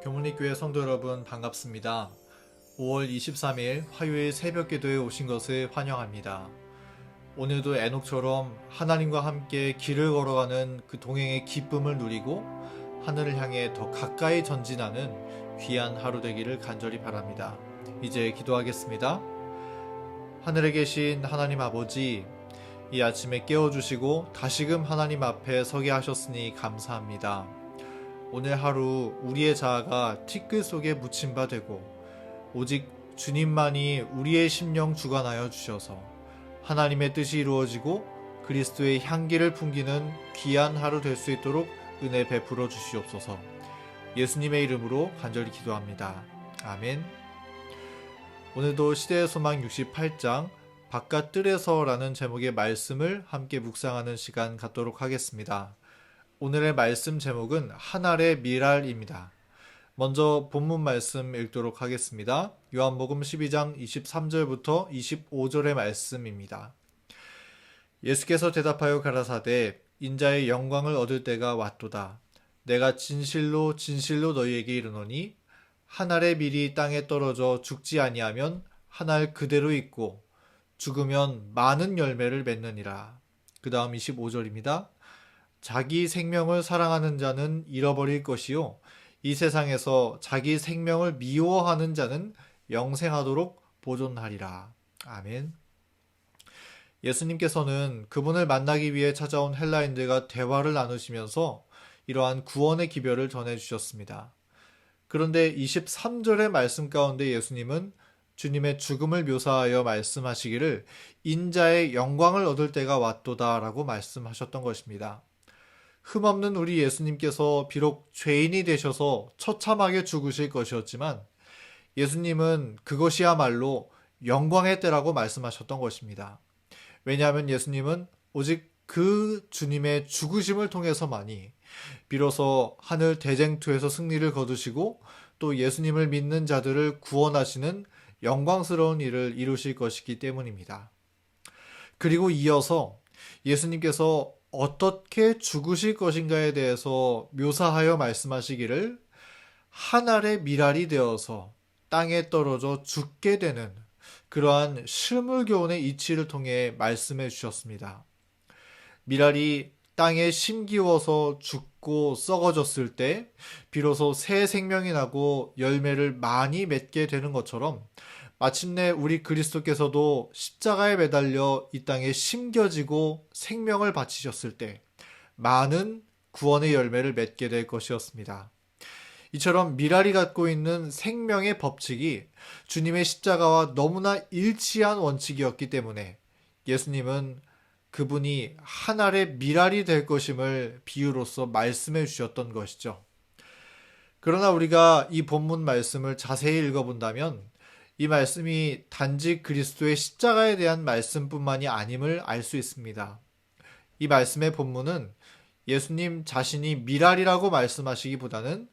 교문리교회 성도 여러분 반갑습니다. 5월 23일 화요일 새벽 기도에 오신 것을 환영합니다. 오늘도 에녹처럼 하나님과 함께 길을 걸어가는 그 동행의 기쁨을 누리고 하늘을 향해 더 가까이 전진하는 귀한 하루 되기를 간절히 바랍니다. 이제 기도하겠습니다. 하늘에 계신 하나님 아버지, 이 아침에 깨워주시고 다시금 하나님 앞에 서게 하셨으니 감사합니다. 오늘 하루 우리의 자아가 티끌 속에 묻힌 바 되고 오직 주님만이 우리의 심령 주관하여 주셔서 하나님의 뜻이 이루어지고 그리스도의 향기를 풍기는 귀한 하루 될 수 있도록 은혜 베풀어 주시옵소서. 예수님의 이름으로 간절히 기도합니다. 아멘. 오늘도 시대의 소망 68장 바깥 뜰에서라는 제목의 말씀을 함께 묵상하는 시간 갖도록 하겠습니다. 오늘의 말씀 제목은 하늘의 미랄입니다. 먼저 본문 말씀 읽도록 하겠습니다. 요한복음 12장 23절부터 25절의 말씀입니다. 예수께서 대답하여 가라사대 인자의 영광을 얻을 때가 왔도다. 내가 진실로 진실로 너희에게 이르노니 한 알의 밀이 땅에 떨어져 죽지 아니하면 한 알 그대로 있고 죽으면 많은 열매를 맺느니라. 그 다음 25절입니다. 자기 생명을 사랑하는 자는 잃어버릴 것이요 이 세상에서 자기 생명을 미워하는 자는 영생하도록 보존하리라. 아멘. 예수님께서는 그분을 만나기 위해 찾아온 헬라인들과 대화를 나누시면서 이러한 구원의 기별을 전해주셨습니다. 그런데 23절의 말씀 가운데 예수님은 주님의 죽음을 묘사하여 말씀하시기를 인자의 영광을 얻을 때가 왔도다 라고 말씀하셨던 것입니다. 흠없는 우리 예수님께서 비록 죄인이 되셔서 처참하게 죽으실 것이었지만 예수님은 그것이야말로 영광의 때라고 말씀하셨던 것입니다. 왜냐하면 예수님은 오직 그 주님의 죽으심을 통해서만이 비로소 하늘 대쟁투에서 승리를 거두시고 또 예수님을 믿는 자들을 구원하시는 영광스러운 일을 이루실 것이기 때문입니다. 그리고 이어서 예수님께서 어떻게 죽으실 것인가에 대해서 묘사하여 말씀하시기를 한 알의 미랄이 되어서 땅에 떨어져 죽게 되는 그러한 실물교훈의 이치를 통해 말씀해 주셨습니다. 미랄이 땅에 심기워서 죽고 썩어졌을 때 비로소 새 생명이 나고 열매를 많이 맺게 되는 것처럼 마침내 우리 그리스도께서도 십자가에 매달려 이 땅에 심겨지고 생명을 바치셨을 때 많은 구원의 열매를 맺게 될 것이었습니다. 이처럼 미랄이 갖고 있는 생명의 법칙이 주님의 십자가와 너무나 일치한 원칙이었기 때문에 예수님은 그분이 한 알의 미랄이 될 것임을 비유로서 말씀해 주셨던 것이죠. 그러나 우리가 이 본문 말씀을 자세히 읽어본다면 이 말씀이 단지 그리스도의 십자가에 대한 말씀뿐만이 아님을 알 수 있습니다. 이 말씀의 본문은 예수님 자신이 미랄이라고 말씀하시기보다는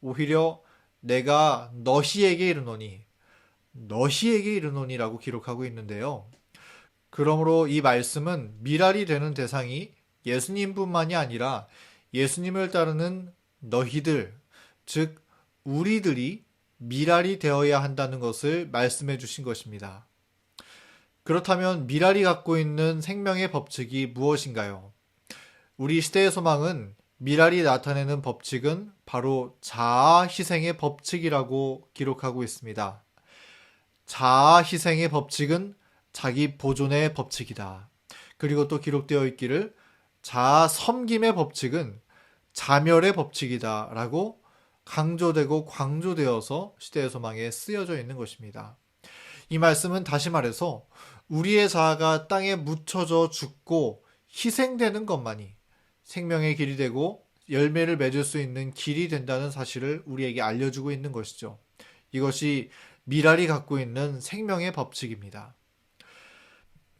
오히려 내가 너희에게 이르노니라고 기록하고 있는데요. 그러므로 이 말씀은 미랄이 되는 대상이 예수님뿐만이 아니라 예수님을 따르는 너희들, 즉 우리들이 미랄이 되어야 한다는 것을 말씀해 주신 것입니다. 그렇다면 미랄이 갖고 있는 생명의 법칙이 무엇인가요? 우리 시대의 소망은 미랄이 나타내는 법칙은 바로 자아 희생의 법칙이라고 기록하고 있습니다. 자아 희생의 법칙은 자기 보존의 법칙이다. 그리고 또 기록되어 있기를 자아 섬김의 법칙은 자멸의 법칙이다 라고 강조되고 강조되어서 시대의 소망에 쓰여져 있는 것입니다. 이 말씀은 다시 말해서 우리의 자아가 땅에 묻혀져 죽고 희생되는 것만이 생명의 길이 되고 열매를 맺을 수 있는 길이 된다는 사실을 우리에게 알려주고 있는 것이죠. 이것이 미랄이 갖고 있는 생명의 법칙입니다.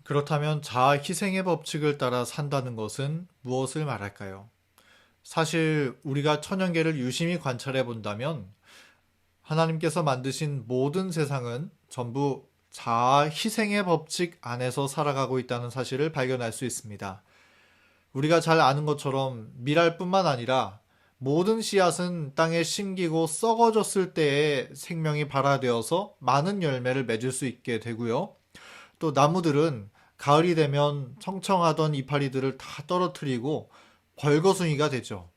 그렇다면 자아 희생의 법칙을 따라 산다는 것은 무엇을 말할까요? 사실 우리가 천연계를 유심히 관찰해 본다면 하나님께서 만드신 모든 세상은 전부 자아 희생의 법칙 안에서 살아가고 있다는 사실을 발견할 수 있습니다. 우리가 잘 아는 것처럼 미랄뿐만 아니라 모든 씨앗은 땅에 심기고 썩어졌을 때에 생명이 발화되어서 많은 열매를 맺을 수 있게 되고요. 또 나무들은 가을이 되면 청청하던 이파리들을 다 떨어뜨리고 벌거숭이가 되죠.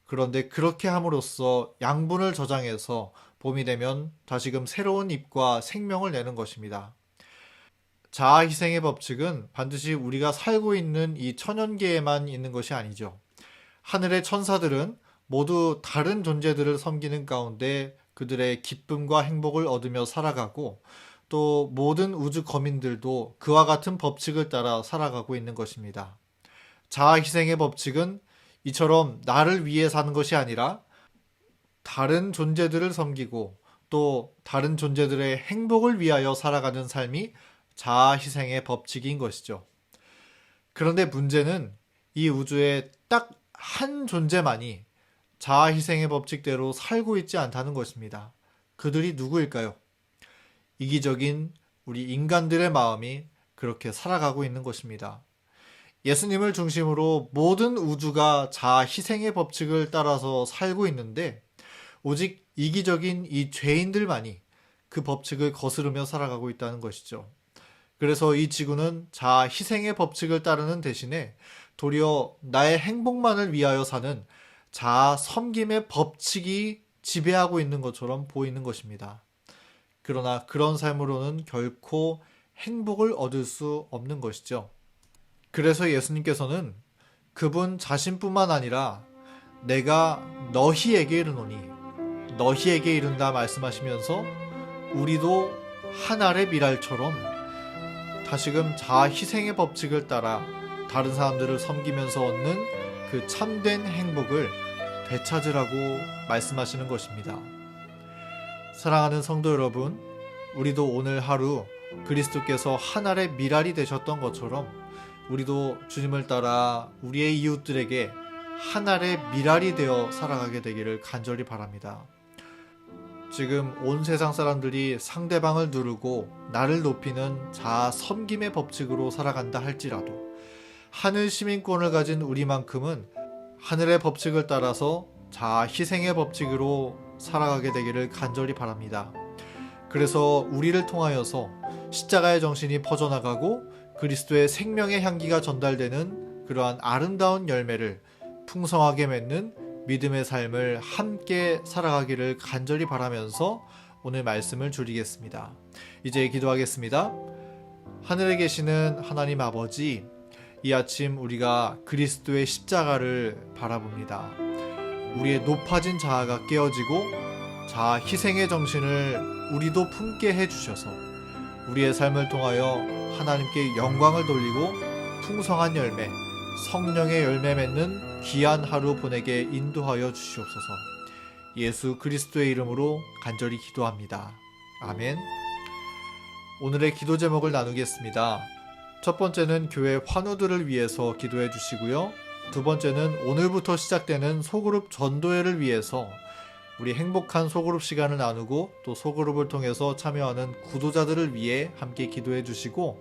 그런데 그렇게 함으로써 양분을 저장해서 봄이 되면 다시금 새로운 잎과 생명을 내는 것입니다. 자아희생의 법칙은 반드시 우리가 살고 있는 이 천연계에만 있는 것이 아니죠. 하늘의 천사들은 모두 다른 존재들을 섬기는 가운데 그들의 기쁨과 행복을 얻으며 살아가고 또 모든 우주 거민들도 그와 같은 법칙을 따라 살아가고 있는 것입니다. 자아희생의 법칙은 이처럼 나를 위해 사는 것이 아니라 다른 존재들을 섬기고 또 다른 존재들의 행복을 위하여 살아가는 삶이 자아희생의 법칙인 것이죠. 그런데 문제는 이 우주에 딱 한 존재만이 자아희생의 법칙대로 살고 있지 않다는 것입니다. 그들이 누구일까요? 이기적인 우리 인간들의 마음이 그렇게 살아가고 있는 것입니다. 예수님을 중심으로 모든 우주가 자아희생의 법칙을 따라서 살고 있는데 오직 이기적인 이 죄인들만이 그 법칙을 거스르며 살아가고 있다는 것이죠. 그래서 이 지구는 자아희생의 법칙을 따르는 대신에 도리어 나의 행복만을 위하여 사는 자아 섬김의 법칙이 지배하고 있는 것처럼 보이는 것입니다. 그러나 그런 삶으로는 결코 행복을 얻을 수 없는 것이죠. 그래서 예수님께서는 그분 자신뿐만 아니라 내가 너희에게 이르노니 너희에게 이른다 말씀하시면서 우리도 한 알의 밀알처럼 다시금 자아 희생의 법칙을 따라 다른 사람들을 섬기면서 얻는 그 참된 행복을 되찾으라고 말씀하시는 것입니다. 사랑하는 성도 여러분, 우리도 오늘 하루 그리스도께서 한 알의 밀알이 되셨던 것처럼 우리도 주님을 따라 우리의 이웃들에게 한 알의 밀알이 되어 살아가게 되기를 간절히 바랍니다. 지금 온 세상 사람들이 상대방을 누르고 나를 높이는 자아 섬김의 법칙으로 살아간다 할지라도 하늘 시민권을 가진 우리만큼은 하늘의 법칙을 따라서 자아 희생의 법칙으로 살아가게 되기를 간절히 바랍니다. 그래서 우리를 통하여서 십자가의 정신이 퍼져나가고 그리스도의 생명의 향기가 전달되는 그러한 아름다운 열매를 풍성하게 맺는 믿음의 삶을 함께 살아가기를 간절히 바라면서 오늘 말씀을 줄이겠습니다. 이제 기도하겠습니다. 하늘에 계시는 하나님 아버지, 이 아침 우리가 그리스도의 십자가를 바라봅니다. 우리의 높아진 자아가 깨어지고 자아 희생의 정신을 우리도 품게 해주셔서 우리의 삶을 통하여 하나님께 영광을 돌리고 풍성한 열매, 성령의 열매 맺는 귀한 하루 보내게 인도하여 주시옵소서. 예수 그리스도의 이름으로 간절히 기도합니다. 아멘. 오늘의 기도 제목을 나누겠습니다. 첫 번째는 교회 환우들을 위해서 기도해 주시고요. 두 번째는 오늘부터 시작되는 소그룹 전도회를 위해서 우리 행복한 소그룹 시간을 나누고 또 소그룹을 통해서 참여하는 구도자들을 위해 함께 기도해 주시고,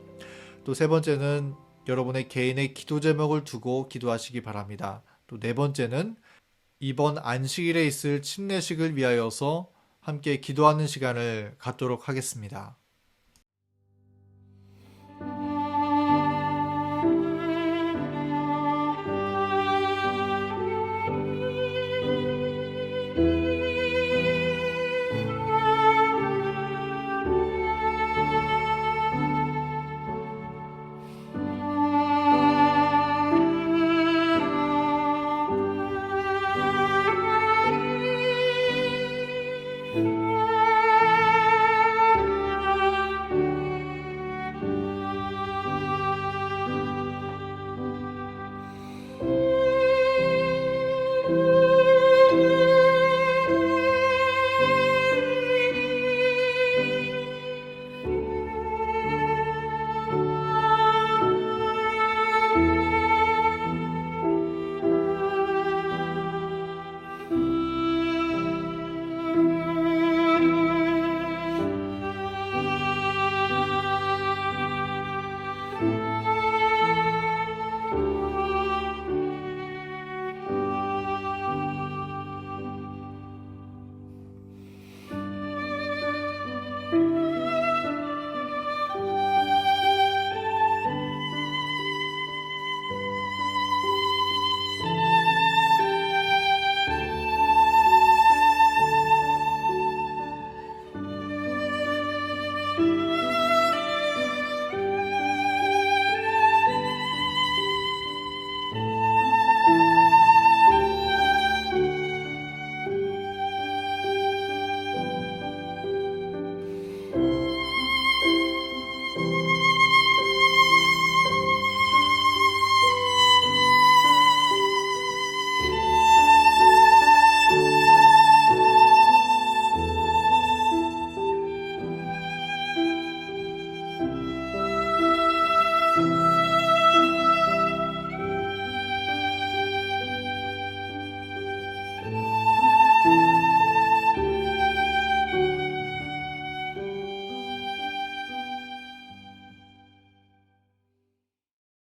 또 세 번째는 여러분의 개인의 기도 제목을 두고 기도하시기 바랍니다. 또 네 번째는 이번 안식일에 있을 침례식을 위하여서 함께 기도하는 시간을 갖도록 하겠습니다.